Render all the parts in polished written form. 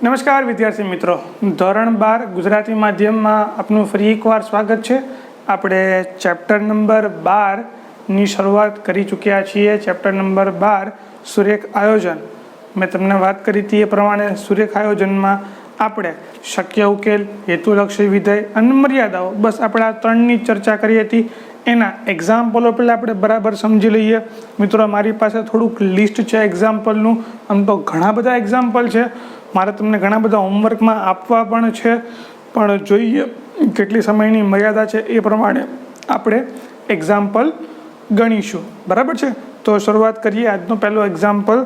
નમસ્કાર વિદ્યાર્થી મિત્રો, ધોરણ 12 ગુજરાતી માધ્યમમાં આપનું ફરી એકવાર સ્વાગત છે. આપણે ચેપ્ટર નંબર 12ની શરૂઆત કરી ચૂક્યા છીએ. ચેપ્ટર નંબર 12 સુરેખ આયોજન. મેં તમને વાત કરી હતી એ પ્રમાણે સુરેખ આયોજનમાં આપણે શક્ય ઉકેલ, હેતુલક્ષી વિધેય અને મર્યાદાઓ, બસ આપણે આ ત્રણની ચર્ચા કરી હતી. એના એક્ઝામ્પલો પહેલાં આપણે બરાબર સમજી લઈએ. મિત્રો, મારી પાસે થોડુંક લિસ્ટ છે એક્ઝામ્પલનું. આમ તો ઘણા બધા એક્ઝામ્પલ છે, મારે તમને ઘણા બધા હોમવર્કમાં આપવા પણ છે, પણ જોઈએ કેટલી સમયની મર્યાદા છે એ પ્રમાણે આપણે એક્ઝામ્પલ ગણીશું. બરાબર છે, તો શરૂઆત કરીએ. આજનો પહેલો એક્ઝામ્પલ,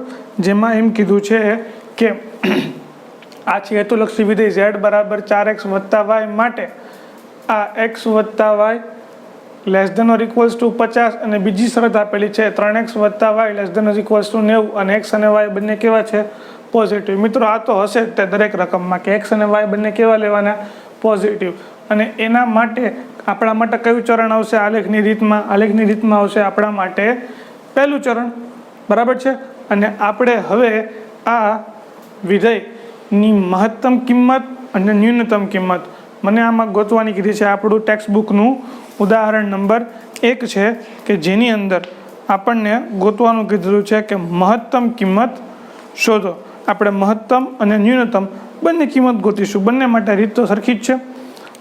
જેમાં એમ કીધું છે કે આ છે હેતુલક્ષી વિધેય z બરાબર 4x + y માટે આ x + y less than or equals to 50 અને બીજી શરત આપેલી છે 3x + y less than or equals to 90 અને x અને y બંને કેવા છે? પોઝિટિવ. મિત્રો, આ તો હશે જ તે દરેક રકમમાં કે x અને y બંને કેવા લેવાના? પોઝિટિવ. અને એના માટે આપણા માટે કયું ચરણ આવશે આલેખની રીતમાં? આલેખની રીતમાં આવશે આપણા માટે પહેલું ચરણ. બરાબર છે. અને આપણે હવે આ વિધેયની મહત્તમ કિંમત અને ન્યૂનતમ કિંમત મને આમાં ગોતવાની કીધી છે. આપણું ટેક્સ્ટ બુકનું ઉદાહરણ નંબર 1 છે કે જેની અંદર આપણને ગોતવાનું કીધું છે કે મહત્તમ કિંમત શોધો. આપણે મહત્તમ અને ન્યૂનતમ બંને કિંમત ગોતીશું. બંને માટે રીત તો સરખી જ છે.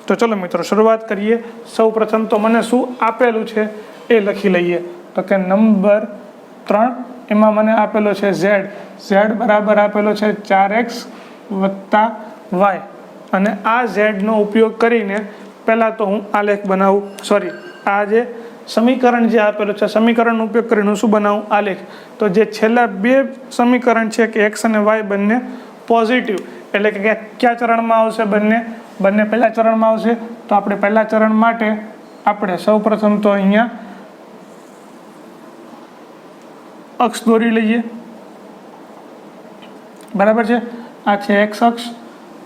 તો ચલો મિત્રો, શરૂઆત કરીએ. સૌ પ્રથમ તો મને શું આપેલું છે એ લખી લઈએ. તો કે નંબર 3, એમાં મને આપેલો છે z બરાબર આપેલો છે 4x + y. અને આ ઝેડનો ઉપયોગ કરીને પહેલાં તો હું આલેખ બનાવું, આ જે સમીકરણ જે આપેલું છે, સમીકરણનો ઉપયોગ કરીને હું શું બનાવું? આલેખ. તો જે છેલ્લા બે સમીકરણ છે કે x અને y બંને પોઝિટિવ, એટલે કે કયા ચરણમાં આવશે? બંને પહેલા ચરણમાં આવશે. તો આપણે પહેલા ચરણ માટે આપણે સૌ પ્રથમ તો અહીંયા અક્ષ દોરી લઈએ. બરાબર છે. આ છે x અક્ષ,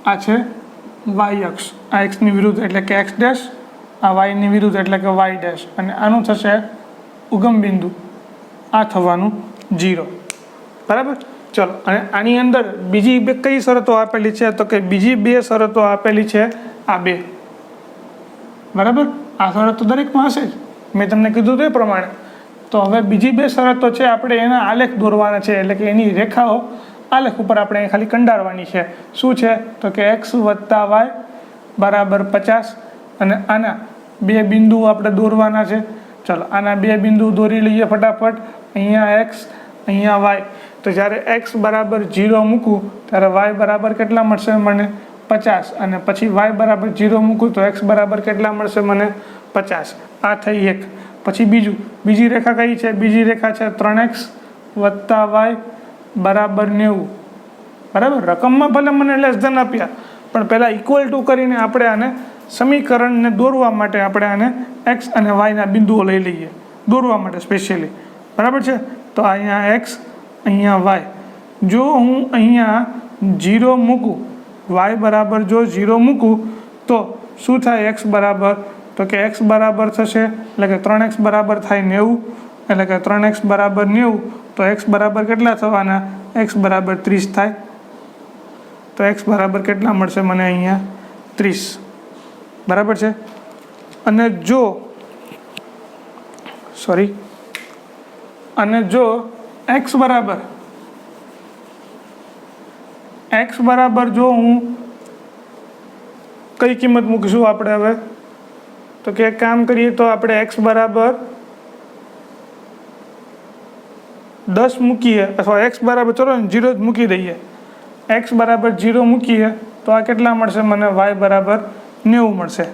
આ છે y અક્ષ. આ x ની વિરુદ્ધ એટલે કે x ડેશ, આ y ની વિરુદ્ધ એટલે કે y ડેશ. અને આનું થશે ઉગમ બિંદુ, આ થવાનું 0. બરાબર. ચલો, અને આની અંદર બીજી બે કઈ શરતો આપેલી છે? તો કે બીજી બે શરતો આપેલી છે આ બે. બરાબર. આ શરતો દરેકમાં હશે જ, મેં તમને કીધું તે પ્રમાણે. તો હવે બીજી બે શરતો છે, આપણે એના આલેખ દોરવાના છે, એટલે કે એની રેખાઓ આલેખ ઉપર આપણે ખાલી કંડારવાની છે. શું છે? તો કે x + y બરાબર 50. અને આના બે બિંદુઓ આપણે દોરવાના છે. ચલો, આના બે બિંદુ દોરી લઈએ ફટાફટ. અહીંયા x, અહીંયા y. તો જ્યારે x બરાબર 0 મૂકું ત્યારે y બરાબર કેટલા મળશે મને? 50. અને પછી y બરાબર 0 મૂકું તો x બરાબર કેટલા મળશે મને? 50. આ થઈ એક. પછી બીજી રેખા કઈ છે? બીજી રેખા છે 3x + y બરાબર 90. બરાબર. રકમમાં ભલે મને લેસ ધેન આપ્યા, પણ પહેલાં ઇક્વલ ટુ કરીને આપણે આને સમીકરણને દોરવા માટે આપણે આને x અને yના બિંદુઓ લઈ લઈએ, દોરવા માટે સ્પેશિયલી. બરાબર છે. તો અહીંયા x, અહીંયા y. જો હું અહીંયા 0 મૂકું, y બરાબર જો 0 મૂકું તો શું થાય? x બરાબર, તો કે x બરાબર થશે, એટલે કે 3x બરાબર થાય 90. એટલે કે 3x બરાબર 90. તો x બરાબર કેટલા થવાના? x બરાબર 30 થાય. તો x બરાબર કેટલા મળશે મને અહીંયા? 30. બરાબર છે. અને જો x બરાબર જો હું કઈ કિંમત મૂકીશું આપણે હવે? તો કે એક કામ કરીએ, તો આપણે x બરાબર 10 મૂકીએ, અથવા x બરાબર, ચલો 0 જ મૂકી દઈએ. x બરાબર 0 મૂકીએ તો આ કેટલા મળશે મને? y બરાબર 90 મળશે.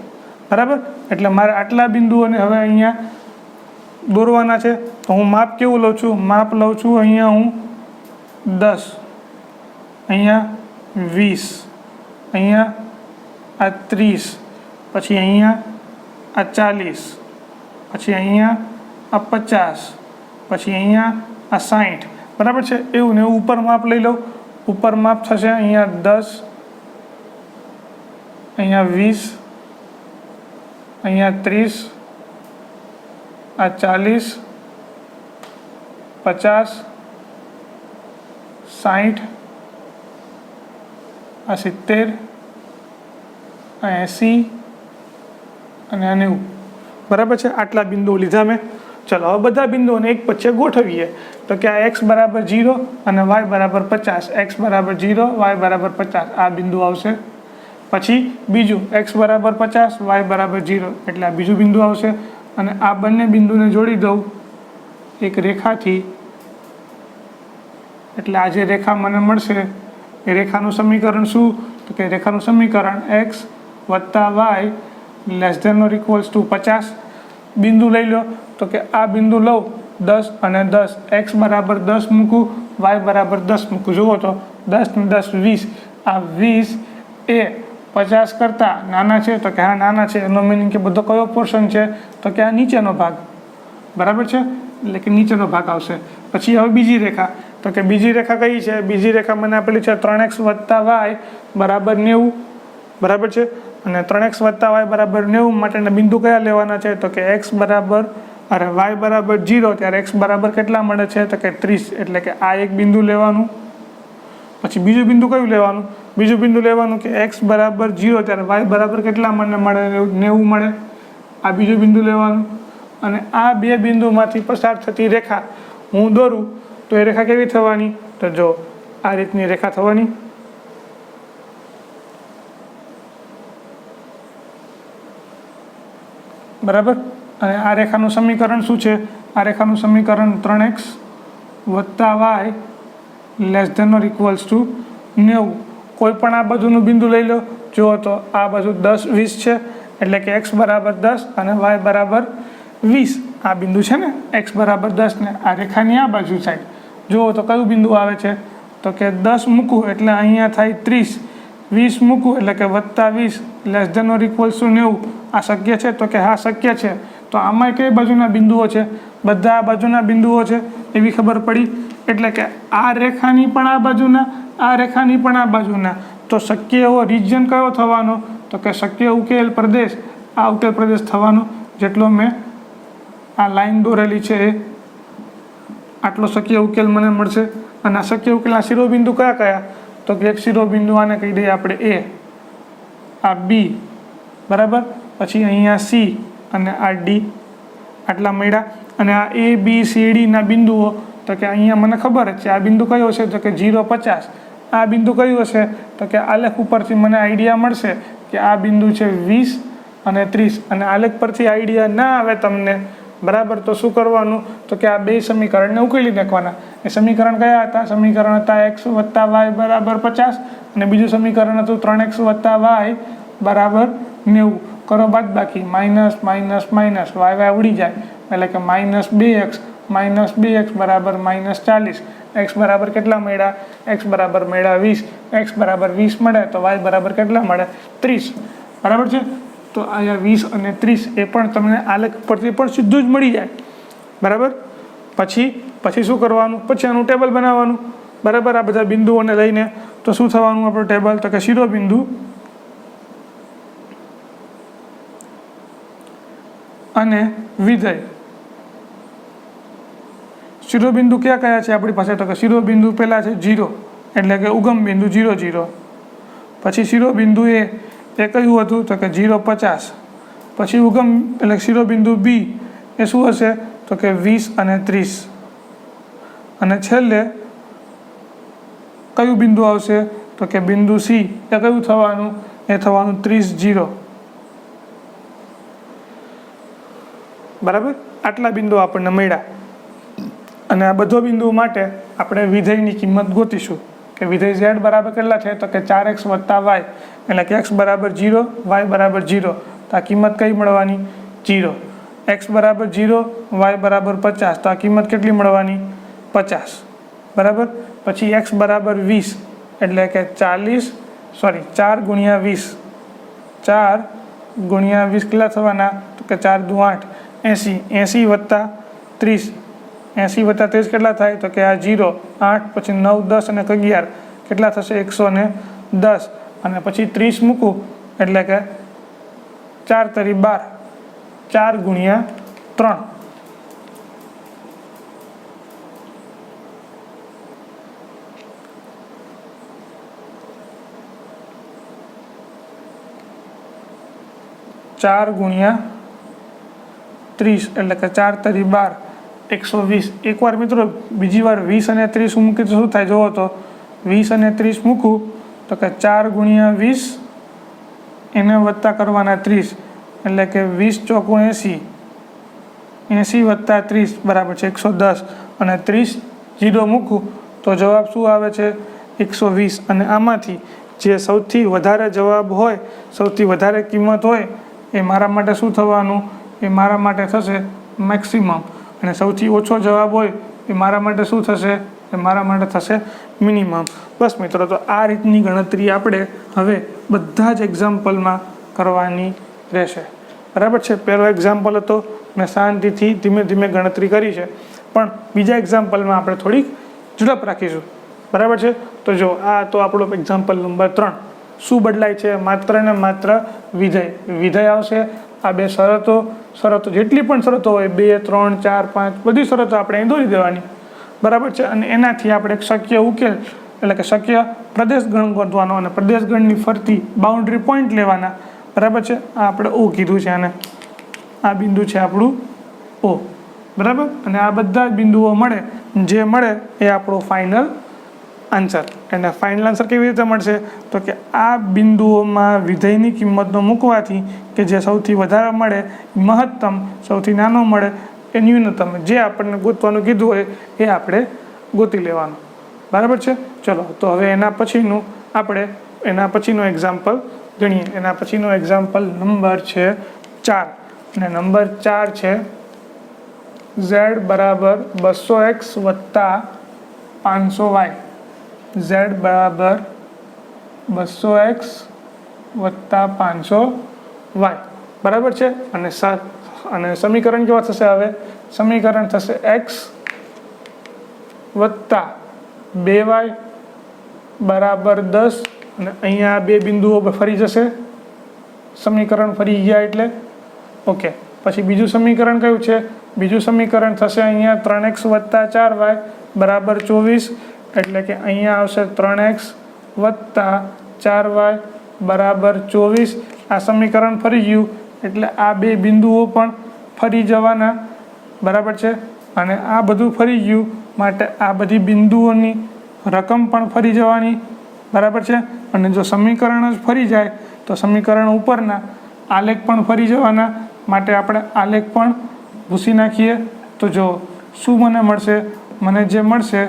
બરાબર. એટલે મારે આટલા બિંદુઓને હવે અહીંયા દોરવાના છે. તો હું માપ કેવું લઉં છું? માપ લઉં છું અહીંયા હું 10, અહીંયા 20, અહીંયા આ 30, પછી અહીંયા આ 40, પછી અહીંયા આ 50, પછી અહીંયા આ 60. બરાબર છે. એવું ને એવું ઉપર માપ લઈ લઉં. ઉપર માપ થશે અહીંયા 10, અહીંયા 20, અહીંયા 30, આ 40, 50, 60, આ 70, આ 80 અને આ 90, બરાબર છે. આટલા બિંદુઓ લીધા મેં. ચલો હવે બધા બિંદુઓને એક પછી ગોઠવીએ તો કે આ x બરાબર 0 અને y બરાબર 50, x બરાબર 0, y બરાબર 50 આ બિંદુ આવશે. પછી બીજું x બરાબર 50, y બરાબર 0 એટલે આ બીજું બિંદુ આવશે. અને આ બંને બિંદુને જોડી દઉં એક રેખાથી, એટલે આ જે રેખા મને મળશે એ રેખાનું સમીકરણ શું? તો કે રેખાનું સમીકરણ x વત્તા y less than or equals to 50. બિંદુ લઈ લો તો કે આ બિંદુ લઉં 10 અને 10, x બરાબર 10 મૂકું, y બરાબર 10 મૂકું. જુઓ તો 10 ને 10 20, આ 20 એ 50 કરતાં નાના છે તો કે હા નાના છે. એનો મિનિંગ કે બધો કયો પોર્શન છે? તો કે આ નીચેનો ભાગ, બરાબર છે, એટલે કે નીચેનો ભાગ આવશે. પછી હવે બીજી રેખા, તો કે બીજી રેખા કઈ છે? બીજી રેખા મને આપેલી છે 3x વત્તા y બરાબર 90, બરાબર છે. અને 3x વત્તા y બરાબર 90 માટેના બિંદુ કયા લેવાના છે? તો કે x બરાબર y બરાબર 0 ત્યારે x બરાબર કેટલા મળે છે? તો કે 30, એટલે કે આ એક બિંદુ લેવાનું. પછી બીજું બિંદુ કયું લેવાનું? બીજું બિંદુ લેવાનું કે x બરાબર 0 ત્યારે y બરાબર કેટલા મને મળે? 90 મળે. આ બીજું બિંદુ લેવાનું. અને આ બે બિંદુમાંથી પસાર થતી રેખા હું દોરું તો એ રેખા કેવી થવાની? તો જો આ રીતની રેખા થવાની. બરાબર. અને આ રેખાનું સમીકરણ શું છે? આ રેખાનું સમીકરણ 3x વત્તા y less than or equals to 90. કોઈ પણ આ બાજુનું બિંદુ લઈ લો. જુઓ તો આ બાજુ 10 20 છે, એટલે કે x બરાબર 10 અને y બરાબર 20. આ બિંદુ છે ને x બરાબર 10 ને આ રેખાની આ બાજુ સાઈડ જુઓ તો કયું બિંદુ આવે છે? તો કે 10 મૂકું એટલે અહીંયા થાય 30, 20 મૂકું એટલે કે વત્તા 20 less than or equals to 90. આ શક્ય છે? તો કે હા શક્ય છે. તો આમાં કઈ બાજુના બિંદુઓ છે? બધા આ બાજુના બિંદુઓ છે એવી ખબર પડી. એટલે કે આ રેખાની પણ આ બાજુના, આ રેખાની પણ આ બાજુના. તો શક્ય એવો રિજિયન કયો થવાનો? તો કે શક્ય ઉકેલ પ્રદેશ આ ઉકેલ પ્રદેશ થવાનો, જેટલો મેં આ લાઈન દોરેલી છે એ આટલો શક્ય ઉકેલ મને મળશે. અને આ શક્ય ઉકેલના શિરોબિંદુ કયા કયા? તો કે એક શિરોબિંદુ આને કહી દઈએ આપણે A, આ B, બરાબર. પછી અહીંયા C અને આ D, આટલા મળ્યા. અને આ A B C D ના બિંદુઓ તો કે અહીંયા મને ખબર જ છે આ બિંદુ કયો છે? તો કે 0 50. આ બિંદુ કયું હશે? તો કે આલેખ ઉપરથી મને આઈડિયા મળશે કે આ બિંદુ છે 20 અને 30. અને આલેખ પરથી આઈડિયા ના આવે તમને, બરાબર, તો શું કરવાનું? તો કે આ બે સમીકરણને ઉકેલી નાખવાના. એ સમીકરણ કયા હતા? સમીકરણ હતા x વત્તા y બરાબર 50 અને બીજું સમીકરણ હતું 3x વત્તા y બરાબર 90. કરો બાદ બાકી, માઇનસ માઇનસ માઇનસ, y ઉડી જાય એટલે કે -2x બરાબર -40. x બરાબર કેટલા મળ્યા? x બરાબર મળ્યા 20. x બરાબર 20 મળે તો y બરાબર કેટલા મળે? 30, બરાબર છે. તો અહીંયા 20 અને 30 એ પણ તમને આલેખ પરથી પણ સીધું જ મળી જાય, બરાબર. પછી શું કરવાનું? પછી આનું ટેબલ બનાવવાનું, બરાબર. આ બધા બિંદુઓને લઈને તો શું થવાનું આપણું ટેબલ? તો કે શિરોબિંદુ અને વિધેય. શિરોબિંદુ કયા કયા છે આપણી પાસે? તો કે શિરોબિંદુ પહેલા છે 0 એટલે કે ઉગમ બિંદુ 0 0. પછી શિરોબિંદુ એ કયું હતું? તો કે 0 50. પછી ઉગમ એટલે શિરોબિંદુ B એ શું હશે? તો કે 20 અને 30. અને છેલ્લે કયું બિંદુ આવશે? તો કે બિંદુ C એ કયું થવાનું? એ થવાનું 30 0, બરાબર. આટલા બિંદુ આપણને મળ્યા. અને આ બધો બિંદુ માટે આપણે વિધેયની કિંમત ગોતીશું કે વિધેય z બરાબર કેટલા છે? તો કે 4x વત્તા y એટલે કે x બરાબર 0, y બરાબર 0. તો આ કિંમત કઈ મળવાની? 0. x બરાબર 0, y બરાબર 50. તો આ કિંમત કેટલી મળવાની? 50, બરાબર. પછી x બરાબર 20 એટલે કે 4 ગુણ્યા 20. 4 ગુણ્યા 20 કેટલા થવાના? તો કે 4 દુ 8, 80 વત્તા 30. 80 વત્તા 30 કેટલા થાય? તો કે આ 0, 8, પછી 9 10 અને 11 કેટલા થશે? 110. અને પછી 30 મૂકું એટલે કે 4 તરી 12, 4 ગુણ્યા 3. 4 ગુણ્યા 30 એટલે કે 4 તરી 12 120. એકવાર મિત્રો બીજી વાર 20 અને 30 મૂકી તો શું થાય જોવો તો 20 અને 30 મૂકું તો કે 4 ગુણ્યા 20 એને વત્તા કરવાના 30 એટલે કે 20 ચોકું 80, 80 વત્તા 30 બરાબર છે 110 અને 30 0 મૂકું તો જવાબ શું આવે છે 120. અને આમાંથી જે સૌથી વધારે જવાબ હોય, સૌથી વધારે કિંમત હોય એ મારા માટે શું થવાનું, એ મારા માટે થશે મેક્સિમમ. અને સૌથી ઓછો જવાબ હોય એ મારા માટે શું થશે, એ મારા માટે થશે મિનિમમ. બસ મિત્રો, તો આ રીતની ગણતરી આપણે હવે બધા જ એક્ઝામ્પલમાં કરવાની રહેશે. બરાબર છે. પહેલો એક્ઝામ્પલ હતો, મેં શાંતિથી ધીમે ધીમે ગણતરી કરી છે, પણ બીજા એક્ઝામ્પલમાં આપણે થોડીક ઝડપ રાખીશું. બરાબર છે. તો જો આ તો આપણો એક્ઝામ્પલ નંબર 3. શું બદલાય છે? માત્ર ને માત્ર વિધેય આવશે. આ બે શરતો જેટલી પણ શરતો હોય 2, 3, 4, 5 બધી શરતો આપણે અહીં દોરી દેવાની. બરાબર છે. અને એનાથી આપણે એક શક્ય ઉકેલ એટલે કે શક્ય પ્રદેશ ગણ ગોતવાનો અને પ્રદેશ ગણની ફરતી બાઉન્ડ્રી પોઈન્ટ લેવાના. બરાબર છે. આ આપણે ઓ કીધું છે અને આ બિંદુ છે આપણું ઓ. બરાબર. અને આ બધા જ બિંદુઓ મળે, જે મળે એ આપણો ફાઇનલ આન્સર. અને ફાઇનલ આન્સર કેવી રીતે મળશે? તો કે આ બિંદુઓમાં વિધેયની કિંમતનો મૂકવાથી કે જે સૌથી વધારે મળે મહત્તમ, સૌથી નાનો મળે એ ન્યૂનતમ. જે આપણને ગોતવાનું કીધું હોય એ આપણે ગોતી લેવાનું. બરાબર છે. ચલો, તો હવે એના પછીનો એક્ઝામ્પલ ગણીએ. એના પછીનો એક્ઝામ્પલ નંબર છે 4. અને નંબર 4 છે z બરાબર 200x વત્તા 500y. z બરાબર 200x વત્તા 500y. બરાબર છે. અને સમીકરણ કેવા થશે? હવે સમીકરણ થશે x વત્તા 2y બરાબર 10. અને અહીંયા બે બિંદુઓ ફરી જશે, સમીકરણ ફરી ગયા એટલે ઓકે. પછી બીજું સમીકરણ કયું છે? બીજું સમીકરણ થશે અહીંયા 3x વત્તા 4y બરાબર 24. એટલે કે અહીંયા આવશે 3x વત્તા 4y બરાબર 24. આ સમીકરણ ફરી ગયું એટલે આ બે બિંદુઓ પણ ફરી જવાના. બરાબર છે. અને આ બધું ફરી ગયું માટે આ બધી બિંદુઓની રકમ પણ ફરી જવાની. બરાબર છે. અને જો સમીકરણ જ ફરી જાય તો સમીકરણ ઉપરના આલેખ પણ ફરી જવાના માટે આપણે આલેખ પણ ભૂસી નાખીએ. તો જો શું મને મળશે? મને જે મળશે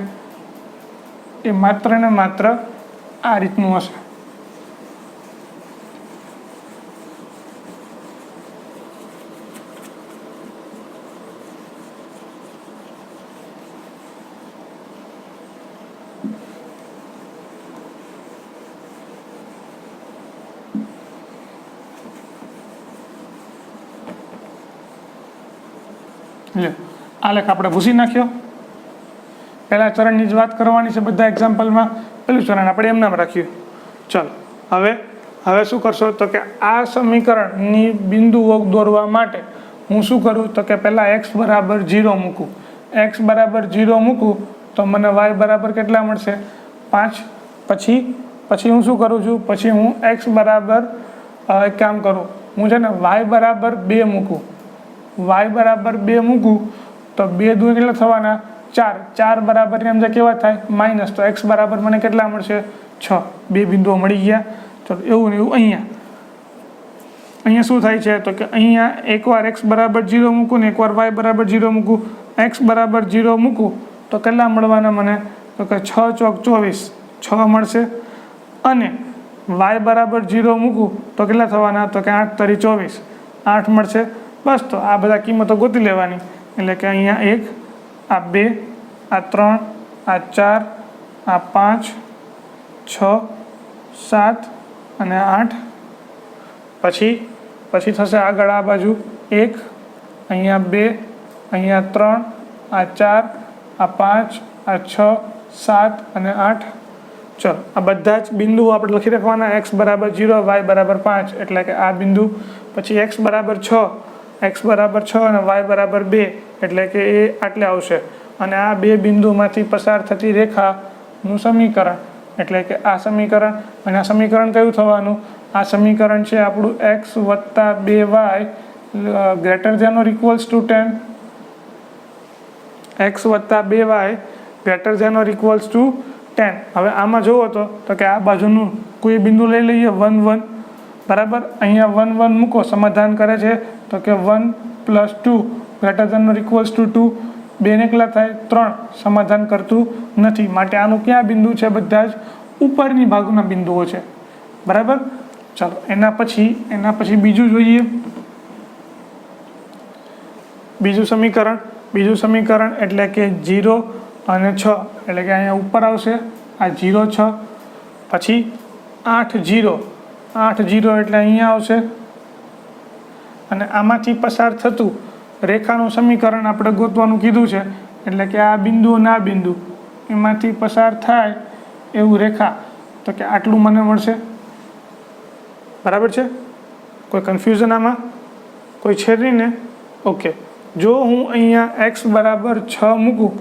એ માત્ર ને માત્ર આ રીતનું હશે. આલેખ આપણે ભૂસી નાખ્યો. પહેલા ચરણની જ વાત કરવાની છે બધા એક્ઝામ્પલમાં. પહેલું ચરણ આપણે એમ નામ રાખ્યું. ચાલો, હવે શું કરશો? તો કે આ સમીકરણની બિંદુઓ દોરવા માટે હું શું કરું? તો કે પહેલાં x બરાબર 0 મૂકું. x બરાબર 0 મૂકું તો મને y બરાબર કેટલા મળશે? 5. પછી હું શું કરું છું? પછી હું x બરાબર એક કામ કરું, હું છે ને y બરાબર 2 મૂકું. y બરાબર 2 મૂકું તો 2 દુ કેટલા થવાના? 4. 4 બરાબર એમ જે કેવા થાય? માઇનસ. તો x બરાબર મને કેટલા મળશે? 6. બે બિંદુઓ મળી ગયા. તો એવું ને એવું અહીંયા શું થાય છે? તો કે અહીંયા એકવાર x બરાબર 0 મૂકું ને એકવાર y બરાબર 0 મૂકું. x બરાબર 0 મૂકું તો કેટલા મળવાના મને? તો કે 6 ચોક 24, 6 મળશે. અને y બરાબર 0 મૂકું તો કેટલા થવાના? તો કે 8 તરી 24, 8 મળશે. બસ, તો આ બધા કિંમતો ગોતી લેવાની. એટલે કે અહીંયા 1, આ 2, આ 3, આ 4, આ 5, 6, 7 અને 8. પછી થશે આગળ આ બાજુ 1, અહીંયા 2, અહીંયા 3, આ 4, આ 5, આ 6, 7 અને 8. ચલો, આ બધા જ બિંદુઓ આપણે લખી રાખવાના. x બરાબર 0, y બરાબર 5 એટલે કે આ બિંદુ. પછી x બરાબર 6 અને y બરાબર 2 એટલે કે એ આટલે આવશે. અને આ બે બિંદુમાંથી પસાર થતી રેખાનું સમીકરણ એટલે કે આ સમીકરણ, અને આ સમીકરણ કયું થવાનું? આ સમીકરણ છે આપણું x વત્તા 2y greater than or equals to 10, x વત્તા 2y greater than or equals to 10. હવે આમાં જુઓ તો કે આ બાજુનું કોઈ બિંદુ લઈ લઈએ 1 1, બરાબર. અહીંયા 1 1 મૂકો, સમાધાન કરે છે તો કે 1 + 2 greater than or equals to 2, 2 ને કેટલા થાય? 3. સમાધાન કરતું નથી, માટે આનું ક્યાં બિંદુ છે? બધા જ ઉપરની ભાગના બિંદુઓ છે, બરાબર. ચાલો એના પછી બીજું જોઈએ, બીજું સમીકરણ એટલે કે 0 અને 6, એટલે કે અહીંયા ઉપર આવશે આ 0 6, પછી 8 0 એટલે અહીંયા આવશે, અને આમાંથી પસાર થતું રેખાનું સમીકરણ આપણે ગોતવાનું કીધું છે, એટલે કે આ બિંદુ અને આ બિંદુ એમાંથી પસાર થાય એવું રેખા, તો કે આટલું મને મળશે, બરાબર છે. કોઈ કન્ફ્યુઝન આમાં? કોઈ છે નહીં ને? ઓકે. જો હું અહીંયા x બરાબર 6 મૂકું,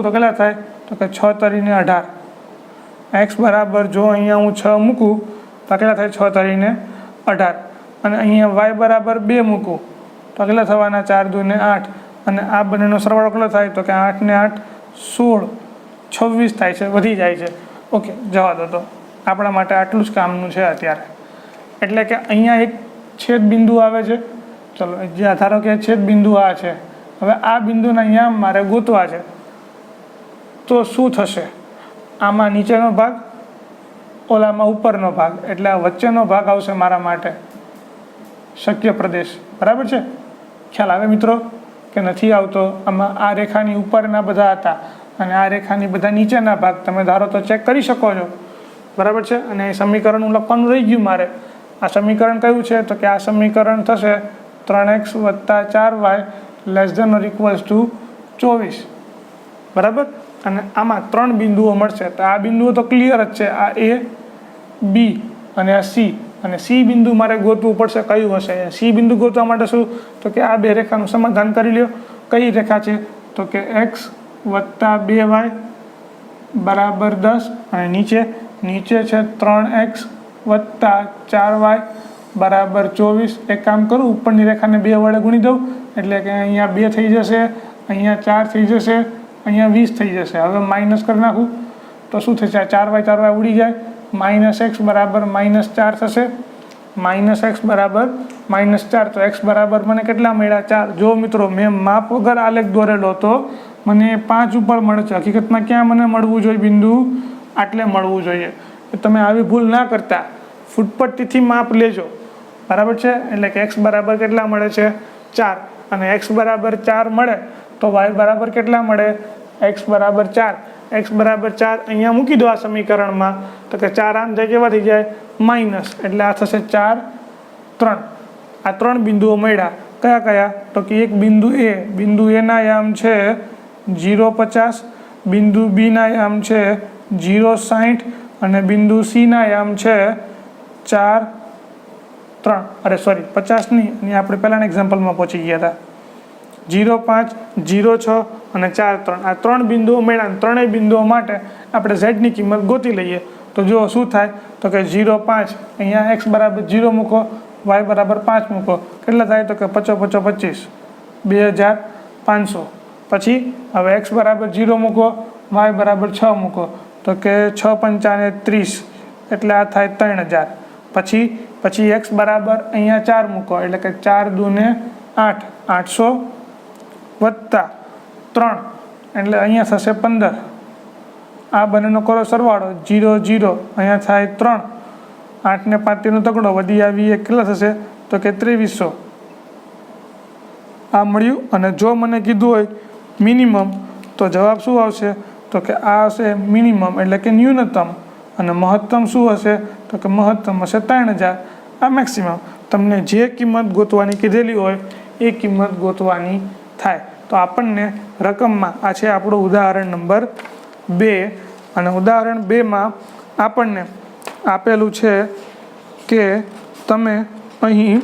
તો કેટલા થાય? તો કે 6 તરીને 18. x બરાબર જો અહીંયા હું 6 મૂકું તો કેટલા થાય? 6 તરીને 18. અને અહીંયા y બરાબર 2 મૂકું તો કેટલા થવાના? 4 2 ને 8. અને આ બંનેનો સરવાળો કેટલો થાય? તો કે 8 ને 8 16, 26 થાય છે, વધી જાય છે. ઓકે, જવા દો. તો આપણા માટે આટલું જ કામનું છે અત્યારે. એટલે કે અહીંયા એક છેદ બિંદુ આવે છે, ચલો જે ધારો કે છેદ બિંદુ આ છે. હવે આ બિંદુના અહીંયા મારે ગોતવા છે, તો શું થશે? આમાં નીચેનો ભાગ, ઓલામાં ઉપરનો ભાગ, એટલે આ વચ્ચેનો ભાગ આવશે મારા માટે શક્ય પ્રદેશ, બરાબર છે. ખ્યાલ આવે મિત્રો કે નથી આવતો? આમાં આ રેખાની ઉપરના બધા હતા અને આ રેખાની બધા નીચેના ભાગ, તમે ધારો તો ચેક કરી શકો છો, બરાબર છે. અને એ સમીકરણ હું લખવાનું રહી ગયું મારે. આ સમીકરણ કયું છે? તો કે આ સમીકરણ થશે 3x વત્તા 4y less than or equals to 24, બરાબર. અને આમાં 3 બિંદુઓ મળશે, તો આ બિંદુઓ તો ક્લિયર જ છે, આ A, B અને આ C. અને C બિંદુ મારે ગોતવું પડશે, કયું હશે? C બિંદુ ગોતવા માટે શું? તો કે આ બે રેખાનું સમાધાન કરી લ્યો. કઈ રેખા છે? તો કે x વત્તા 2y બરાબર 10, અને નીચે છે 3x વત્તા 4y બરાબર 24. એક કામ કરું, ઉપરની રેખાને 2 વડે ગુણી દઉં, એટલે કે અહીંયા 2 થઈ જશે, અહીંયા 4 થઈ જશે, અહીંયા 20 થઈ જશે. હવે માઇનસ કરી નાખું તો શું થશે? આ 4y ઉડી જાય, -x બરાબર -4 થશે, -x બરાબર -4. તો x બરાબર મને કેટલા મળ્યા? 4. જો મિત્રો, મેં માપ વગર આલેખ દોરેલો તો મને 5 ઉપર મળે છે. હકીકતમાં ક્યાં મને મળવું જોઈએ? બિંદુ આટલે મળવું જોઈએ. તમે આવી ભૂલ ના કરતા, ફૂટપટ્ટીથી માપ લેજો, બરાબર છે. એટલે કે x બરાબર કેટલા મળે છે? 4. અને x બરાબર 4 મળે તો y બરાબર કેટલા મળે? x બરાબર 4. x બરાબર 4 અહીંયા મૂકી દો આ સમીકરણમાં, તો કે 4 આમ જાય કેવા થઈ જાય? માઇનસ. એટલે આ થશે 4 3. આ 3 બિંદુઓ મળ્યા. કયા? તો કે એક બિંદુ A ના યામ છે 0,50, બિંદુ B ના યામ છે 0,60, અને બિંદુ C ના યામ છે 4 3. અરે સોરી, 50 નહીં, અને આપણે પહેલાના એક્ઝામ્પલમાં પહોંચી ગયા હતા. 0,5 0,6 અને 4 3. આ 3 બિંદુઓ મળ્યા. ત્રણેય બિંદુઓ માટે આપણે ઝેડની કિંમત ગોતી લઈએ. તો જો શું થાય? તો કે 0,5, અહીંયા x બરાબર 0 મૂકો, y બરાબર 5 મૂકો, કેટલા થાય? તો કે 5 5 25, 2500. પછી હવે x બરાબર 0 મૂકો, y બરાબર 6 મૂકો, તો કે 6 5 30, એટલે આ થાય 3000. પછી x બરાબર અહીંયા 4 મૂકો, એટલે કે 4 2 ને 8, 800 વત્તા 3, એટલે અહીંયા થશે 15. આ બંનેનો કરો સરવાળો, 0 0, અહીંયા થાય 3, 8 ને 5 નો તગડો, વધી આવી કેટલા થશે? તો કે 2300. આ મળ્યું. અને જો મને કીધું હોય મિનિમમ, તો જવાબ શું આવશે? તો કે આ હશે મિનિમમ, એટલે કે ન્યૂનતમ. અને મહત્તમ શું હશે? તો કે મહત્તમ હશે 3000. આ મેક્સિમમ. તમને જે કિંમત ગોતવાની કીધેલી હોય એ કિંમત ગોતવાની થાય. તો આપણને રકમમાં, આ છે આપણું ઉદાહરણ નંબર 2. અને ઉદાહરણ 2માં આપણને આપેલું છે કે તમે અહીં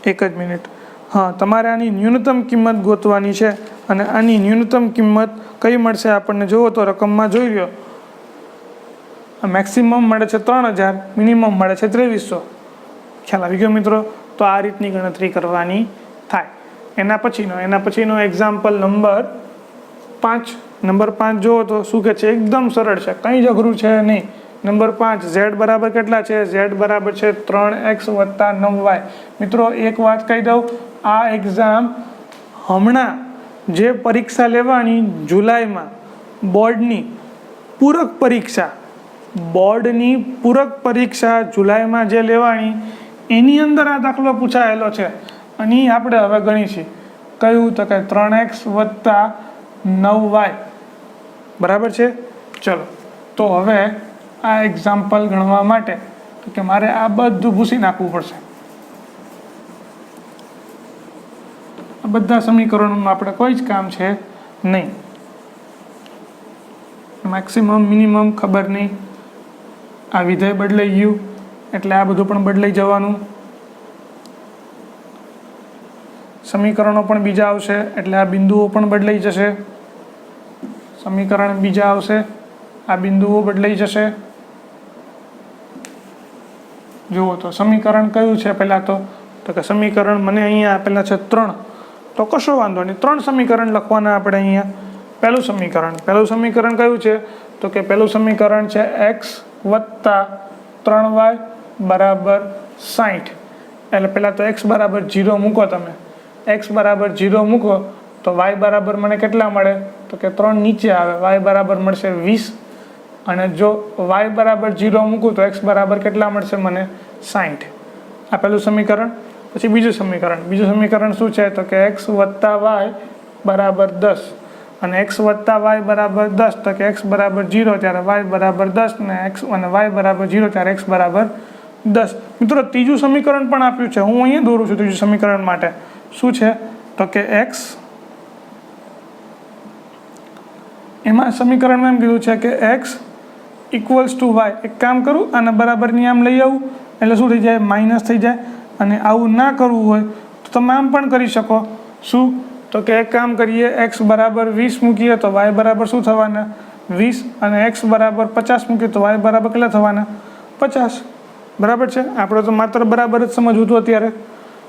એક જ મિનિટ. હા, તમારે આની ન્યૂનતમ કિંમત ગોતવાની છે અને આની ન્યૂનતમ કિંમત કઈ મળશે આપણને જુઓ તો રકમમાં જોઈ લો. મેક્સિમમ મળે છે 3000, મિનિમમ મળે છે 2300. ખ્યાલ આવી ગયો મિત્રો? તો આ રીતની ગણતરી કરવાની થાય. એના પછીનો એક્ઝામ્પલ નંબર 5. નંબર 5 જુઓ તો શું કહે છે, એકદમ સરળ છે, કંઈ જ અઘરું છે નહીં. નંબર 5, z બરાબર કેટલા છે? z બરાબર છે 3x વત્તા 9y. મિત્રો એક વાત કહી દઉં, આ એક્ઝામ હમણાં જે પરીક્ષા લેવાની જુલાઈમાં બોર્ડની પૂરક પરીક્ષા જુલાઈમાં જે લેવાની એની અંદર આ દાખલો પૂછાયેલો છે. અને આપણે હવે ગણી છે કયું તો કે 3x વત્તા 9y બરાબર છે. ચલો તો હવે આ એક્ઝામ્પલ ગણવા માટે કે મારે આ બધું ભૂસી નાખવું પડશે. આ બધા સમીકરણોનું આપણે કોઈ જ કામ છે નહીં. મેક્સિમમ મિનિમમ ખબર નહીં, આ વિધેય બદલાઈ ગયું એટલે આ બધું પણ બદલાઈ જવાનું. સમીકરણો પણ બીજા આવશે એટલે આ બિંદુઓ પણ બદલાઈ જશે. સમીકરણ બીજા આવશે, આ બિંદુઓ બદલાઈ જશે. જુઓ તો સમીકરણ કયું છે પહેલાં તો કે સમીકરણ મને અહીંયા આપેલા છે 3. તો કશો વાંધો નહીં, 3 સમીકરણ લખવાના આપણે અહીંયા. પહેલું સમીકરણ કયું છે તો કે પહેલું સમીકરણ છે x વત્તા 3y બરાબર 60. એટલે પહેલાં તો x બરાબર 0 મૂકો. તમે x બરાબર 0 મૂકો તો y બરાબર મને કેટલા મળે તો કે 3 નીચે આવે, y બરાબર મળશે 20. અને જો y બરાબર 0 મૂકું તો x બરાબર કેટલા મળશે મને 60. આ પહેલું સમીકરણ. પછી બીજું સમીકરણ શું છે તો કે x વત્તા y બરાબર 10. અને x વત્તા y બરાબર 10 તો કે x બરાબર 0 ત્યારે y બરાબર 10 અને y બરાબર 0 ત્યારે x બરાબર 10. મિત્રો ત્રીજું સમીકરણ પણ આપ્યું છે, હું અહીંયા દોરું છું ત્રીજું સમીકરણ માટે. શું છે તો કે x, એમાં સમીકરણમાં એમ કીધું છે કે x ઇક્વલ્સ ટુ y. એક કામ કરું, આને બરાબરની આમ લઈ આવું એટલે શું થઈ જાય, માઇનસ થઈ જાય. અને આવું ના કરવું હોય તો તમે આમ પણ કરી શકો. શું તો કે એક કામ કરીએ, x બરાબર 20 મૂકીએ તો y બરાબર શું થવાના 20, અને x બરાબર 50 મૂકીએ તો y બરાબર કેટલા થવાના 50. બરાબર છે, આપણે તો માત્ર બરાબર જ સમજવું હતું અત્યારે.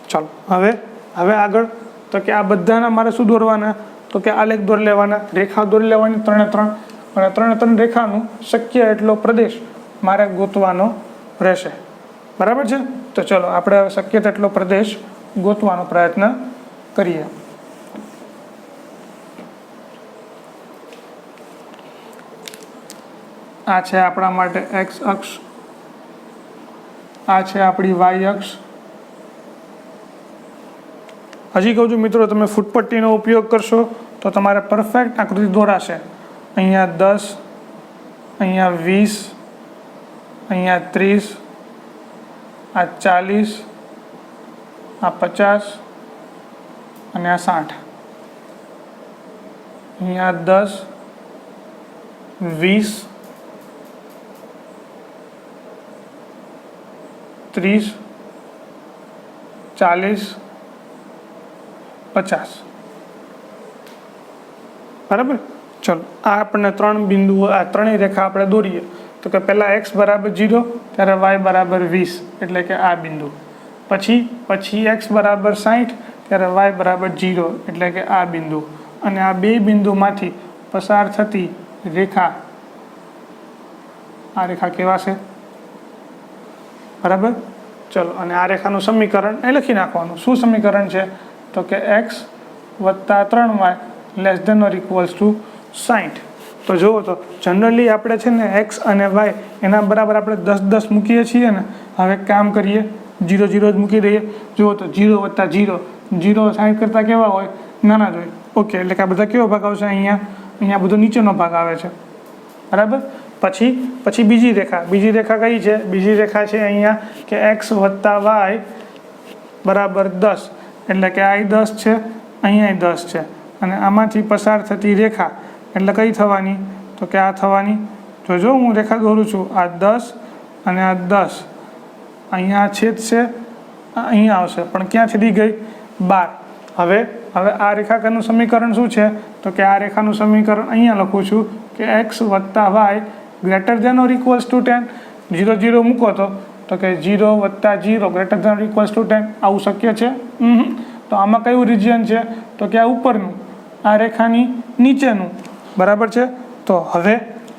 ચાલો હવે આગળ તો કે આ બધાના મારે શું દોરવાના તો કે આલેખ દોરી લેવાના, રેખા દોરી લેવાની 3 અને 3 રેખાનું શક્ય એટલો પ્રદેશ મારે ગોતવાનો રહેશે. બરાબર છે. તો ચલો આપણે હવે શક્ય તેટલો પ્રદેશ ગોતવાનો પ્રયત્ન કરીએ. આ છે આપણા માટે x અક્ષ, આ છે આપણી y અક્ષ. હજી કહું છું મિત્રો, તમે ફૂટપટ્ટીનો ઉપયોગ કરશો તો તમારે પરફેક્ટ આકૃતિ દોરાશે. અહીંયા 10, અહીંયા 20, અહીંયા 30, આ 40, આ 50 અને આ 60. અહીંયા 10, 20, 30, 40, 50. બરાબર. ચલો આ આપણને 3 બિંદુઓ, આ ત્રણેય રેખા આપણે દોરીએ તો કે પહેલાં x બરાબર 0 ત્યારે y બરાબર 20 એટલે કે આ બિંદુ. પછી x બરાબર 60 ત્યારે y બરાબર 0 એટલે કે આ બિંદુ. અને આ બે બિંદુમાંથી પસાર થતી રેખા, આ રેખા કહેવાશે. બરાબર. ચલો અને આ રેખાનું સમીકરણ એ લખી નાખવાનું. શું સમીકરણ છે તો કે x વત્તા 3y less than or equals to 60. તો જુઓ તો જનરલી આપણે છે ને x અને y એના બરાબર આપણે 10 મૂકીએ છીએ ને. હવે કામ કરીએ, 0 જ મૂકી દઈએ. જુઓ તો 0 વત્તા 0, 60 કરતાં કેવા હોય, નાના જ હોય. ઓકે, એટલે કે આ બધા કેવો ભાગ આવશે, અહીંયા બધો નીચેનો ભાગ આવે છે. બરાબર. પછી બીજી રેખા કઈ છે? બીજી રેખા છે અહીંયા કે x વત્તા y બરાબર 10 એટલે કે આ 10 છે, અહીંયા 10 છે. અને આમાંથી પસાર થતી રેખા એટલે કઈ થવાની તો કે આ થવાની. જોજો હું રેખા દોરું છું, આ 10 અને આ 10 અહીંયા છેદ છે અહીંયા આવશે, પણ ક્યાં છેદી ગઈ? 12. હવે આ રેખાખંડનું સમીકરણ શું છે? તો કે આ રેખાનું સમીકરણ અહીંયા લખું છું કે x વત્તા y greater than or equals to 10. 0 0 મૂકો તો કે 0 વત્તા 0 greater than or equals to 10. આવું શક્ય છે? તો આમાં કયું રિજિયન છે? તો કે આ ઉપરનું, આ રેખાની નીચેનું. બરાબર છે. તો હવે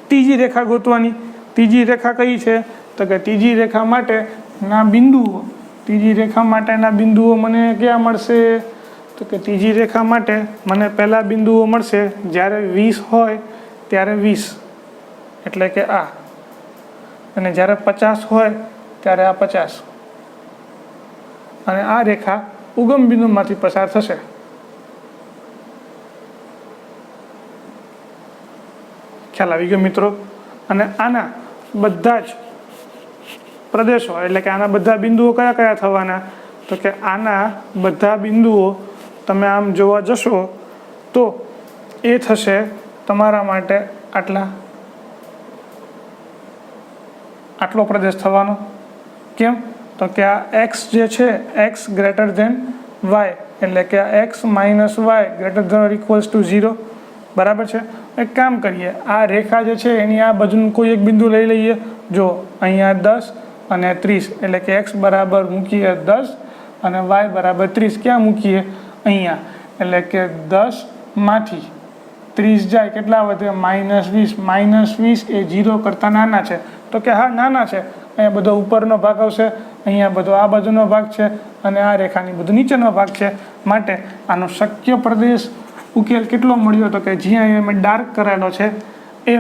ત્રીજી રેખા ગોતવાની. ત્રીજી રેખા કઈ છે? તો કે ત્રીજી રેખા માટેના બિંદુઓ, ત્રીજી રેખા માટેના બિંદુઓ મને ક્યાં મળશે? તો કે ત્રીજી રેખા માટે મને પહેલા બિંદુઓ મળશે જ્યારે 20 હોય ત્યારે 20, એટલે કે આ, અને જ્યારે 50 હોય ત્યારે આ 50, અને આ રેખા ઉગમ બિંદુમાંથી પસાર થશે. ખ્યાલ આવી ગયો મિત્રો? અને આના બધા જ પ્રદેશો, એટલે કે આના બધા બિંદુઓ કયા કયા થવાના? તો કે આના બધા બિંદુઓ તમે આમ જોવા જશો તો એ થશે તમારા માટે આટલો પ્રદેશ થવાનો. કેમ? તો કે આ એક્સ જે છે, એક્સ ગ્રેટર ધેન વાય, એટલે કે આ x minus y greater than or equals to 0. બરાબર છે. એક કામ કરીએ, આ રેખા જે છે એની આ બાજુનું કોઈ એક બિંદુ લઈ લઈએ. જો અહીંયા 10 અને 30, એટલે કે એક્સ બરાબર મૂકીએ 10 અને વાય બરાબર 30. ક્યાં મૂકીએ? અહીંયા. એટલે કે 10માંથી 30 જાય, કેટલા વધે? -20. -20 એ 0 કરતાં નાના છે. તો કે હા, નાના છે. અહીંયા બધો ઉપરનો ભાગ આવશે, અહીંયા બધો આ બાજુનો ભાગ છે, અને આ રેખાની બધો નીચેનો ભાગ છે. માટે આનો શક્ય પ્રદેશ ઉકેલ કેટલો મળ્યો? તો કે જ્યાં મેં ડાર્ક કરેલો છે એ.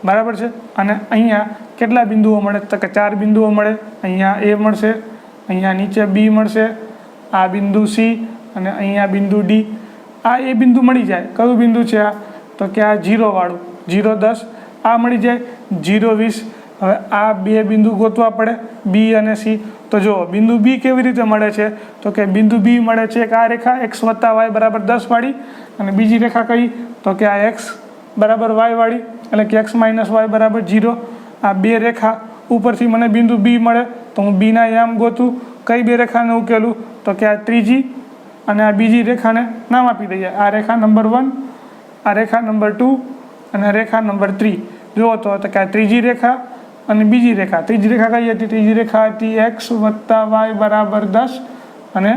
બરાબર છે. અને અહીંયા કેટલા બિંદુઓ મળે? તો કે 4 બિંદુઓ મળે. અહીંયા એ મળશે, અહીંયા નીચે બી મળશે, આ બિંદુ સી, અને અહીંયા બિંદુ ડી. આ એ બિંદુ મળી જાય. કયું બિંદુ છે આ? તો કે આ 0 વાળું. 0 10 આ મળી જાય. 0 20. હવે આ બે બિંદુ ગોતવા પડે, બી અને સી. તો જો બિંદુ બી કેવી રીતે મળે છે? તો કે બિંદુ બી મળે છે એક આ રેખા એક્સ વત્તા વાય બરાબર 10 વાળી, અને બીજી રેખા કઈ? તો કે આ એક્સ બરાબર વાય વાળી, એટલે કે એક્સ માઇનસ વાય બરાબર 0. આ બે રેખા ઉપરથી મને બિંદુ બી મળે, તો હું બીના યામ ગોતું. કઈ બે રેખાને ઉકેલું? તો કે આ ત્રીજી અને આ બીજી રેખાને નામ આપી દઈએ. આ રેખા નંબર 1, આ રેખા નંબર 2 અને રેખા નંબર 3. જુઓ તો કે આ ત્રીજી રેખા અને બીજી રેખા. ત્રીજી રેખા કઈ હતી? ત્રીજી રેખા હતી એક્સ વત્તા વાય બરાબર 10 અને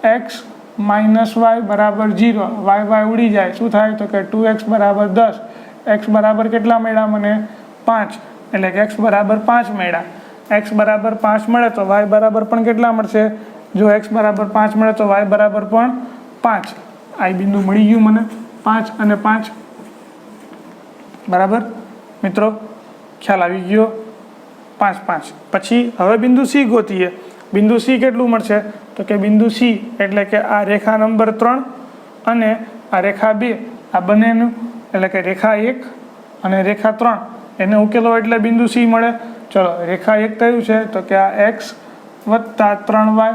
એક્સ માઇનસ વાય બરાબર 0. વાય ઉડી જાય, શું થાય? તો કે 2x બરાબર 10. એક્સ બરાબર કેટલા મળ્યા મને? 5. એટલે કે એક્સ બરાબર 5 મળ્યા. એક્સ બરાબર 5 મળે તો વાય બરાબર પણ કેટલા મળશે? જો એક્સ બરાબર 5 મળે તો વાય બરાબર પણ 5. આ બિંદુ મળી ગયું મને, 5 અને 5. બરાબર મિત્રો? ખ્યાલ આવી ગયો? 5 5. પછી હવે બિંદુ સી ગોતીએ. બિંદુ સી કેટલું મળશે? તો કે બિંદુ સી એટલે કે આ રેખા નંબર 3 અને આ રેખા 2, આ બંનેનું, એટલે કે રેખા 1 અને રેખા 3 એને ઉકેલો એટલે બિંદુ સી મળે. ચલો, રેખા 1 કયું છે? તો કે આ એક્સ વત્તા 3y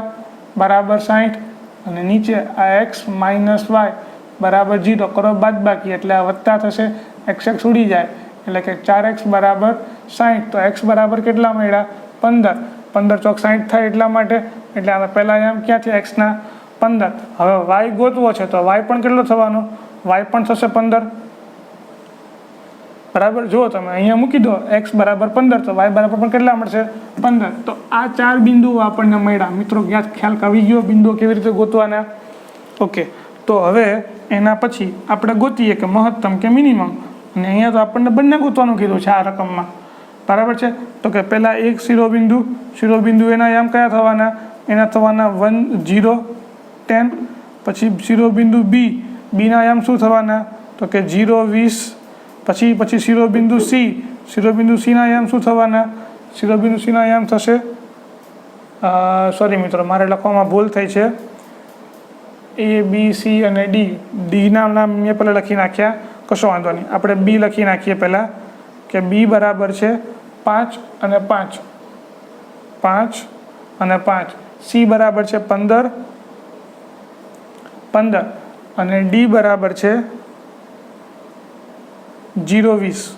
બરાબર 60, અને નીચે આ એક્સ માઇનસ વાય બરાબર 0. કરો બાદબાકી, એટલે આ વત્તા થશે, એક્સ ઉડી જાય, એટલે કે 4x બરાબર 60. તો એક્સ બરાબર કેટલા મળ્યા? 15. 15 ચોક 60 થાય, એટલા માટે. એટલે આમાં પહેલાં આમ ક્યાંથી એક્સના 15. હવે વાય ગોતવો છે તો વાય પણ કેટલો થવાનો? વાય પણ થશે 15. બરાબર? જુઓ તમે અહીંયા મૂકી દો એક્સ બરાબર 15, તો વાય બરાબર પણ કેટલા મળશે? 15. તો આ 4 બિંદુઓ આપણને મળ્યા. મિત્રો ખ્યાલ આવી ગયો બિંદુઓ કેવી રીતે ગોતવાના? ઓકે. તો હવે એના પછી આપણે ગોતીએ કે મહત્તમ કે મિનિમમ. અને અહીંયા તો આપણને બંને ગોતવાનું કીધું છે આ રકમમાં. બરાબર છે? તો કે પહેલાં એક શિરોબિંદુ એના યામ કયા થવાના? એના થવાના 1 0 10. પછી શિરોબિંદુ બીના યામ શું થવાના? તો કે 0 20. પછી શિરોબિંદુ સીના યામ શું થવાના? શિરોબિંદુ સીના યામ થશે, સોરી મિત્રો મારે લખવામાં ભૂલ થઈ છે, A B C અને ડીના નામ મેં પહેલાં લખી નાખ્યા, કશો વાંધો નહીં. આપણે બી લખી નાખીએ પહેલાં કે બી બરાબર છે 5 અને 5, 5 અને 5. સી બરાબર છે 15 અને ડી બરાબર છે 0 20.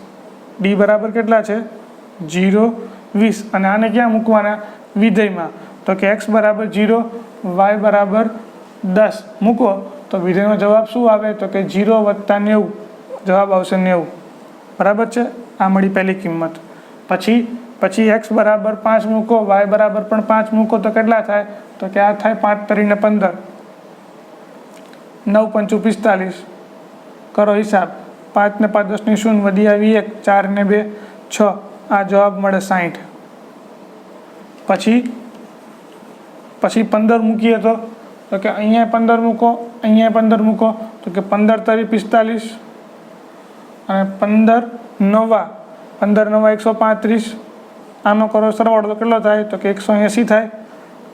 ડી બરાબર કેટલા છે? 0 20. અને આને ક્યાં મૂકવાના? વિધેયમાં. તો કે x બરાબર 0, y બરાબર 10 મૂકો તો વિધેયનો જવાબ શું આવે તો કે 0 + 90, જવાબ આવશે 90. બરાબર છે. આ મળી પહેલી કિંમત. પછી x બરાબર 5 મૂકો, y બરાબર પણ 5 મૂકો તો કેટલા થાય તો કે આ થાય 5 તરીને 15, 9 × 5 = 45. કરો હિસાબ, 5 ને 5 10 ની 0, વધી આવી 1, 4 ને 2 6, આ જવાબ મળે 60. પછી 15 મૂકીએ તો કે અહીંયા 15 મૂકો, અહીંયા 15 મૂકો તો કે 15 તરી 45 અને 15 નવા 135. આનો કરો સરવાળો તો કેટલો થાય તો કે 180 થાય.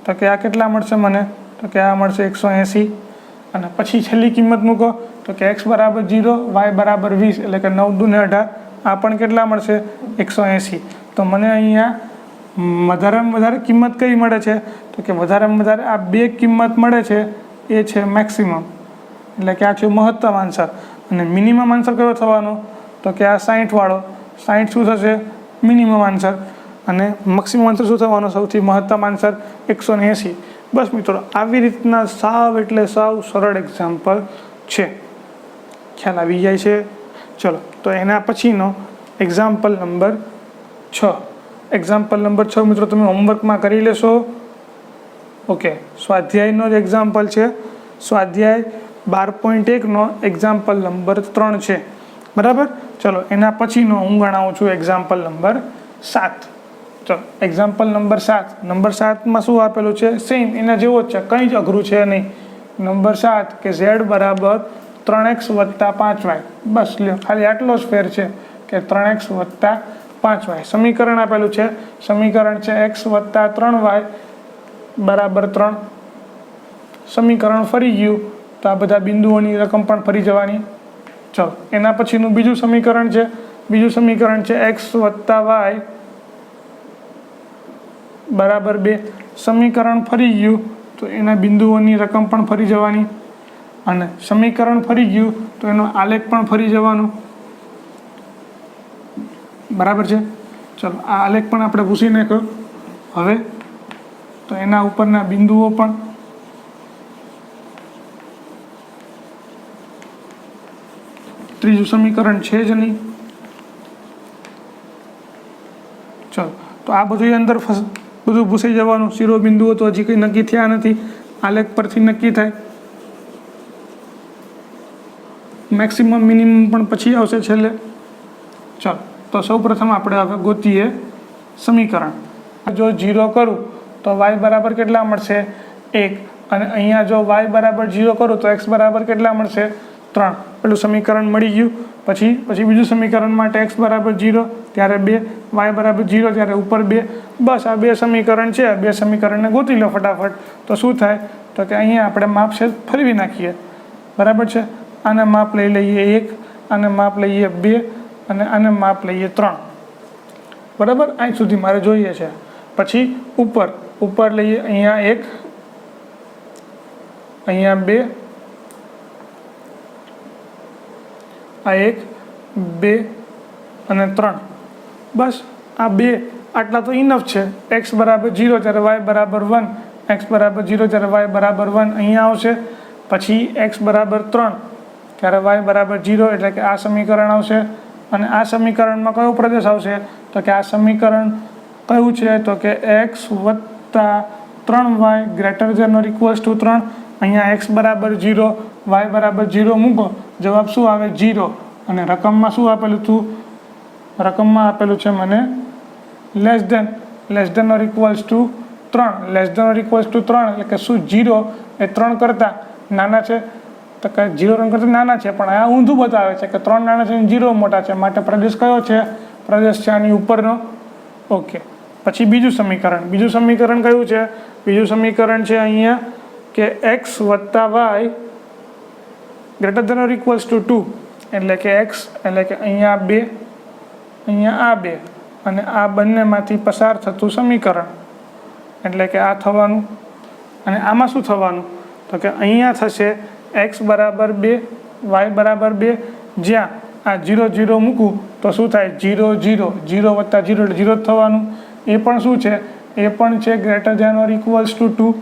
તો કે આ કેટલા મળશે મને તો કે આ મળશે 180. અને પછી છેલ્લી કિંમત મૂકો તો કે x બરાબર 0, y બરાબર 20, એટલે કે 9 દુ ને 18, આ પણ કેટલા મળશે 180. તો મને અહીંયા વધારેમાં વધારે કિંમત કઈ મળે છે તો કે વધારેમાં વધારે આ બે કિંમત મળે છે એ છે મેક્સિમમ, એટલે કે આ છે મહત્તમ આન્સર. અને મિનિમમ આન્સર કયો થવાનો તો કે આ 60 વાળો. 60 શું થશે મિનિમમ આન્સર, અને મેક્સિમમ આન્સર શું થવાનો સૌથી મહત્તમ આન્સર 180. બસ મિત્રો, આવી રીતના સાવ એટલે સાવ સરળ એક્ઝામ્પલ છે. ખ્યાલ આવી જાય છે. ચલો, તો એના પછીનો એક્ઝામ્પલ નંબર 6. એક્ઝામ્પલ નંબર 6 મિત્રો તમે હોમવર્કમાં કરી લેશો. ઓકે, સ્વાધ્યાયનો જ એક્ઝામ્પલ છે. સ્વાધ્યાય 12.1નો એક્ઝામ્પલ નંબર 3 છે. બરાબર. ચલો, એના પછીનો હું ગણાવું છું એક્ઝામ્પલ નંબર 7. ચલો, એક્ઝામ્પલ નંબર 7. નંબર 7માં શું આપેલું છે સેમ એના જેવો જ છે, કંઈ જ અઘરું છે નહીં. નંબર 7 કે z બરાબર 3x + 5y. બસ લ્યો, ખાલી આટલો જ ફેર છે કે 3x + 5y. સમીકરણ આપેલું છે, સમીકરણ છે x + 3y બરાબર 3. સમીકરણ ફરી ગયું તો આ બધા બિંદુઓની રકમ પણ ફરી જવાની. ચલો, એના પછીનું બીજું સમીકરણ છે. બીજું સમીકરણ છે x + y બરાબર 2. સમીકરણ ફરી ગયું તો એના બિંદુઓની રકમ પણ ફરી જવાની, અને સમીકરણ ફરી ગયું તો એનો આલેખ પણ ફરી જવાનો. બરાબર છે. ચલો, આ આલેખ પણ આપણે પૂછી નાખ્યો હવે. તો એના ઉપરના બિંદુઓ પણ. ત્રીજું સમીકરણ છે જ નહીં. ચલો, તો આ બધું અંદર બધું ભૂસાઈ જવાનું. શિરોબિંદુઓ તો હજી કંઈ નક્કી થયા નથી, આલેખ પરથી નક્કી થાય. મેક્સિમમ મિનિમમ પણ પછી આવશે છેલ્લે. ચલો, તો સૌ પ્રથમ આપણે હવે ગોતીએ સમીકરણ. જો 0 કરું તો y બરાબર કેટલા મળશે 1, અને અહીંયા જો y બરાબર 0 કરું તો x બરાબર કેટલા મળશે 3. પેલું સમીકરણ મળી ગયું. પછી બીજું સમીકરણ માટે x બરાબર 0 ત્યારે 2, y બરાબર 0 ત્યારે ઉપર 2. બસ આ બે સમીકરણ છે. બે સમીકરણને ગોતી લો ફટાફટ. તો શું થાય તો કે અહીંયા આપણે માપ છે ફેરવી નાખીએ. બરાબર છે. આને માપ લઈ લઈએ 1, આને માપ લઈએ 2, અને આને માપ લઈએ 3. બરાબર, અહીં સુધી મારે જોઈએ છે. પછી ઉપર લઈએ અહીંયા 1, અહીંયા 2, આ 1, 2 અને 3. બસ આ બે આટલા તો ઇનફ છે. x બરાબર 0 ત્યારે y બરાબર 1, x બરાબર 0 ત્યારે y બરાબર 1 અહીંયા આવશે. પછી x બરાબર 3 ત્યારે y બરાબર 0, એટલે કે આ સમીકરણ આવશે. અને આ સમીકરણમાં કયો પ્રદેશ આવશે તો કે આ સમીકરણ કયું છે તો કે x + 3y > 3. અહીંયા x બરાબર 0, y બરાબર 0 મૂકો, જવાબ શું આવે 0. અને રકમમાં શું આપેલું હતું, રકમમાં આપેલું છે મને લેસ ધેન > 3, એટલે કે શું 0 એ 3 કરતાં નાના છે તો કે 0 3 કરતાં નાના છે, પણ આ ઊંધું બતાવે છે કે 3 નાના છે અને 0 મોટા છે. માટે પ્રદેશ કયો છે, પ્રદેશ છે આની ઉપરનો. ઓકે, પછી બીજું સમીકરણ કયું છે, બીજું સમીકરણ છે અહીંયા કે x + y > 2, એટલે કે x એટલે કે અહીંયા 2, અહીંયા આ 2, અને આ બંનેમાંથી પસાર થતું સમીકરણ, એટલે કે આ થવાનું. અને આમાં શું થવાનું તો કે અહીંયા થશે x બરાબર 2, y બરાબર 2, જ્યાં આ 0 0 મૂકું તો શું થાય 0 0, 0 + 0 એટલે 0 જ થવાનું. એ પણ શું છે એ પણ છે greater than or equals to 2.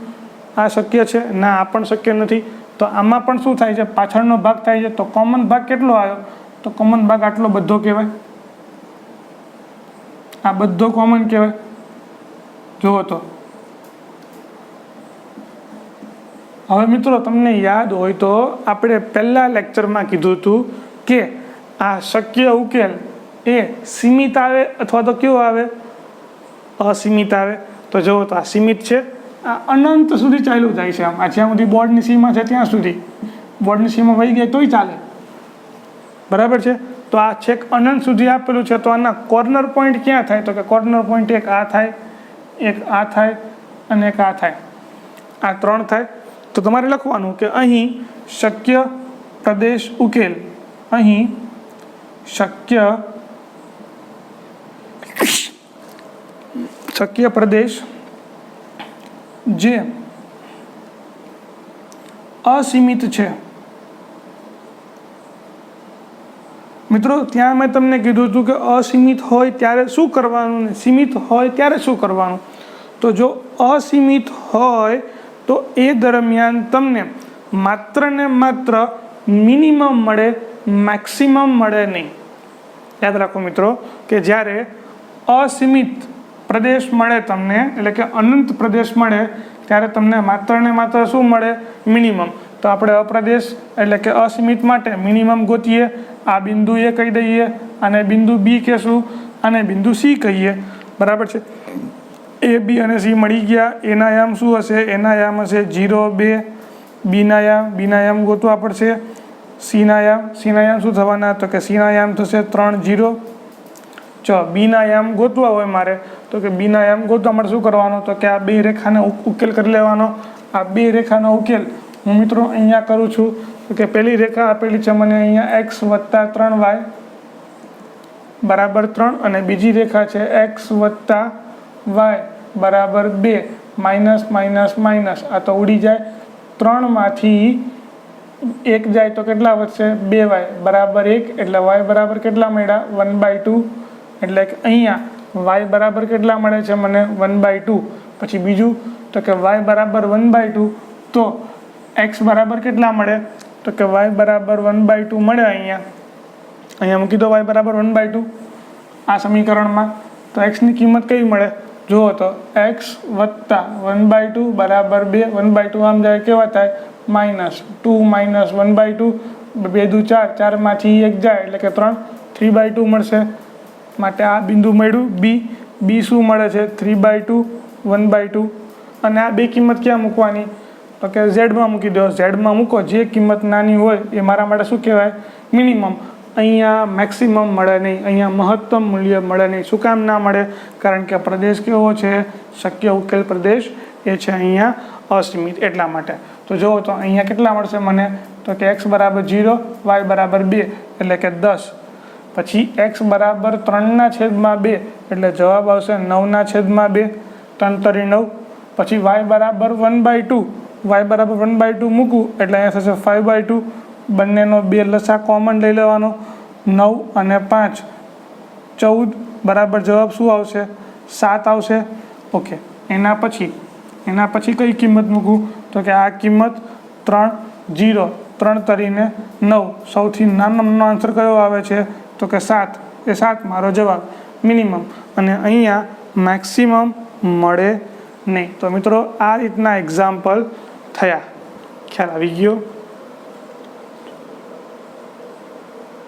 આ શક્ય છે? ના, આ પણ શક્ય નથી. તો આમાં પણ શું થાય છે? પાછળનો ભાગ થાય છે. તો કોમન ભાગ કેટલો આવ્યો? તો કોમન ભાગ આટલો બધો કહેવાય. આ બધો કોમન કહેવાય. જુઓ તો હવે મિત્રો તમને યાદ હોય તો આપણે પહેલા લેક્ચરમાં કીધું હતું કે આ શક્ય ઉકેલ એ સીમિત આવે અથવા તો કેવો આવે? અસીમિત આવે. તો જુઓ તો આ સીમિત છે, આ અનંત સુધી ચાલ્યું જાય છે. આમ આ જ્યાં સુધી બોર્ડની સીમા છે ત્યાં સુધી, બોર્ડની સીમા વહી ગઈ તોય ચાલે, બરાબર છે. તો આ છેક અનંત સુધી આપેલું છે. તો આના કોર્નર પોઈન્ટ ક્યાં થાય? તો કે કોર્નર પોઈન્ટ એક આ થાય, એક આ થાય અને એક આ થાય. આ 3 થાય. તો તમારે લખવાનું કે અહીં શક્ય પ્રદેશ ઉકેલ, અહીં શક્ય પ્રદેશ જે અસીમિત છે. મિત્રો ત્યાં મેં તમને કીધું હતું કે અસીમિત હોય ત્યારે શું કરવાનું ને સીમિત હોય ત્યારે શું કરવાનું. તો જો અસીમિત હોય તો એ દરમિયાન તમને માત્ર ને માત્ર મિનિમમ મળે, મેક્સિમમ મળે નહીં. યાદ રાખો મિત્રો કે જ્યારે અસીમિત પ્રદેશ મળે તમને, એટલે કે અનંત પ્રદેશ મળે, ત્યારે તમને માત્ર ને માત્ર શું મળે? મિનિમમ. તો આપણે અપ્રદેશ એટલે કે અસીમિત માટે મિનિમમ ગોતીએ. આ બિંદુ એ કહી દઈએ, અને બિંદુ બી કહેશું, અને બિંદુ સી કહીએ, બરાબર છે. એ, બી અને સી મળી ગયા. એના યામ શું હશે? એના યામ હશે 0, 2. બીના યામ ગોતવા પડશે. સીના યામ શું થવાના? તો કે સીના યામ થશે 3, 0. ચલો બીના યામ ગોતવા હોય મારે, તો કે બીના યામ ગોતવા માટે શું કરવાનું? તો કે આ 2 રેખાનો ઉકેલ કરી લેવાનો. આ 2 રેખાનો ઉકેલ હું મિત્રો અહીંયા કરું છું. તો કે પહેલી રેખા આપેલી છે મને અહીંયા x + 3y બરાબર 3, અને બીજી રેખા છે x + y બરાબર 2, માઇનસ માઇનસ માઇનસ. આ તો ઉડી જાય. 3 માંથી 1 જાય તો કેટલા વધશે? 2y બરાબર 1. એટલે y બરાબર કેટલા મળ્યા? 1/2. એટલે કે અહીંયા y બરાબર કેટલા મળે છે મને? 1/2. પછી બીજું તો કે y બરાબર 1/2. તો x બરાબર કેટલા મળે? તો કે y બરાબર 1/2 મળે. અહીંયા મૂકી દો y બરાબર 1/2 આ સમીકરણમાં. તો x ની કિંમત કઈ મળે? જુઓ તો x + 1/2 બરાબર 2. 1/2 આમ જાય કેવા થાય? -2 - 1/2. 2 દુ 4, 4 માંથી 1 જાય એટલે કે 3, 3/2 મળશે. માટે આ બિંદુ મળ્યું બી શું મળે છે? 3/2, 1/2. અને આ 2 કિંમત ક્યાં મૂકવાની? તો કે ઝેડમાં મૂકી દો. ઝેડમાં મૂકો. જે કિંમત નાની હોય એ મારા માટે શું કહેવાય? મિનિમમ. અહીંયા મેક્સિમમ મળે નહીં, અહીંયા મહત્તમ મૂલ્ય મળે નહીં. શું કામ ના મળે? કારણ કે પ્રદેશ કેવો છે? શક્ય ઉકેલ પ્રદેશ એ છે અહીંયા અસીમિત, એટલા માટે. તો જુઓ તો અહીંયા કેટલા મળશે મને? તો કે x બરાબર 0, y બરાબર 2 એટલે કે 10. પછી x બરાબર 3/2 એટલે જવાબ આવશે 9/2. 3 × 9. પછી y બરાબર 1/2, y બરાબર 1/2 મૂકું એટલે અહીંયા થશે 5/2. બંનેનો 2 લસા કોમન લઈ લેવાનો. 9 અને 5 14 બરાબર જવાબ શું આવશે? 7 આવશે. ઓકે. એના પછી કઈ કિંમત મૂકું? તો કે આ કિંમત 3, 0. 3 તરીને 9. સૌથી નાનો આન્સર કયો આવે છે? તો કે 7. એ 7 મારો જવાબ, મિનિમમ. અને અહીંયા મેક્સિમમ મળે નહીં. તો મિત્રો આ રીતના એક્ઝામ્પલ થયા. ખ્યાલ આવી ગયો?